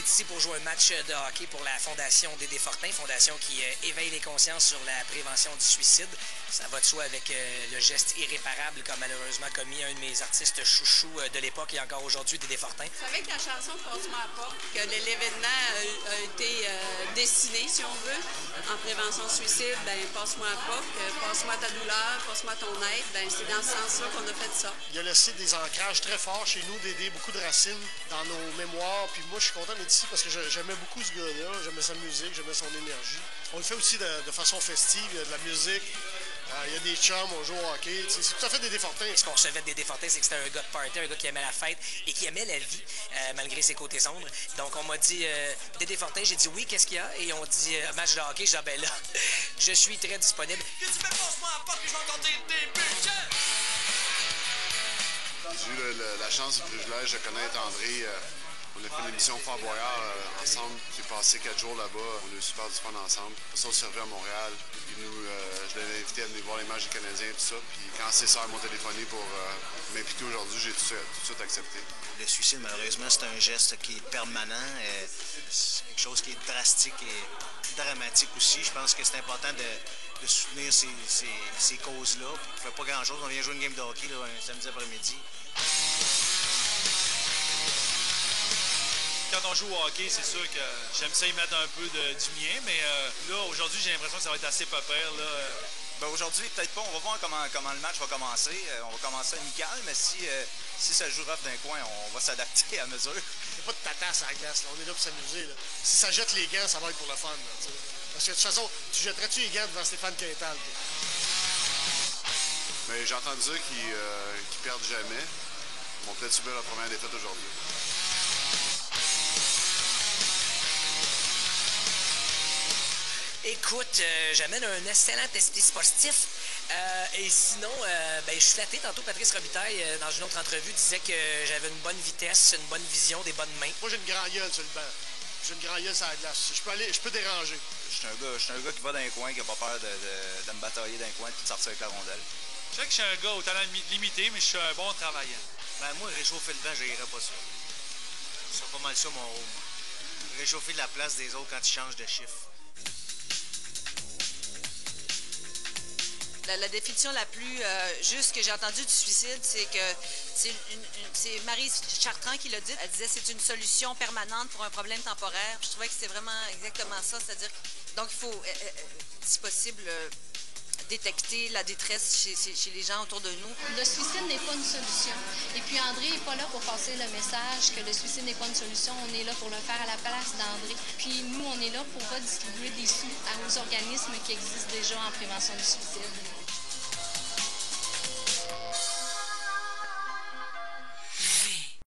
est ici pour jouer un match de hockey pour la Fondation Dédé Fortin, fondation qui éveille les consciences sur la prévention du suicide. Ça va de soi avec le geste irréparable qu'a malheureusement commis un de mes artistes chouchous de l'époque et encore aujourd'hui, Dédé Fortin. C'est avec la chanson Passe-moi à porte que l'événement a été dessiné, si on veut. En prévention suicide, ben passe-moi à porte, passe-moi ta douleur, passe-moi ton aide. Ben c'est dans ce sens-là qu'on a fait ça. Il a laissé des ancrages très forts chez nous, Dédé, beaucoup de racines dans nos mémoires. Puis moi, je suis content d'être ici parce que j'aimais beaucoup ce gars-là. J'aimais sa musique, j'aimais son énergie. On le fait aussi de façon festive, il y a de la musique. Il y a des chums, on joue au hockey. C'est tout à fait Dédé Fortin. Ce qu'on recevait de Dédé Fortin, c'est que c'était un gars de party, un gars qui aimait la fête et qui aimait la vie, malgré ses côtés sombres. Donc, on m'a dit, Dédé Fortin, j'ai dit oui, qu'est-ce qu'il y a? Et on dit, match de hockey. J'ai dit, ben là, je suis très disponible. Que tu fais passe-moi à porte que je vais entendre tes buts. J'ai eu la chance et le privilège de connaître André. On a fait une émission Fort Boyard ensemble. J'ai passé 4 jours là-bas. On a eu super du fun ensemble. Après ça, on s'est revus à Montréal. Puis nous, je l'avais invité à venir voir les matchs des Canadiens et tout ça. Puis quand ses sœurs m'ont téléphoné pour m'impliquer aujourd'hui, j'ai tout de suite accepté. Le suicide, malheureusement, c'est un geste qui est permanent. C'est quelque chose qui est drastique et dramatique aussi. Je pense que c'est important de soutenir ces causes-là. Puis on ne fait pas grand-chose. On vient jouer une game de hockey là, un samedi après-midi. Quand on joue au hockey, c'est sûr que j'aime ça y mettre un peu du mien, mais là, aujourd'hui, j'ai l'impression que ça va être assez pas pire. Ben aujourd'hui, peut-être pas. On va voir comment le match va commencer. On va commencer amical, mais si ça joue rough d'un coin, on va s'adapter à mesure. Il n'y a pas de tatasse à la glace, là. On est là pour s'amuser. Là. Si ça jette les gants, ça va être pour le fun. Là, parce que de toute façon, tu jetterais-tu les gants devant Stéphane Quintal? Mais j'ai entendu dire qu'ils perdent jamais. Ils vont peut-être subir la première défaite aujourd'hui. Écoute, j'amène un excellent esprit sportif. Et sinon, je suis flatté. Tantôt, Patrice Robitaille, dans une autre entrevue, disait que j'avais une bonne vitesse, une bonne vision, des bonnes mains. Moi, j'ai une grande gueule sur le banc. J'ai une grande gueule sur la glace. Je peux déranger. Je suis un gars qui va dans les coins, qui n'a pas peur de me batailler dans les coins et de sortir avec la rondelle. Je sais que je suis un gars au talent limité, mais je suis un bon travaillant. Ben moi, réchauffer le banc, je n'irais pas ça. C'est pas mal ça, mon rôle. Réchauffer la place des autres quand ils changent de chiffre. La définition la plus juste que j'ai entendue du suicide, c'est que c'est Marie Chartrand qui l'a dit. Elle disait que c'est une solution permanente pour un problème temporaire. Je trouvais que c'était vraiment exactement ça. C'est-à-dire, donc il faut, si possible, détecter la détresse chez les gens autour de nous. Le suicide n'est pas une solution. Et puis André n'est pas là pour passer le message que le suicide n'est pas une solution. On est là pour le faire à la place d'André. Puis nous, on est là pour redistribuer des sous aux organismes qui existent déjà en prévention du suicide.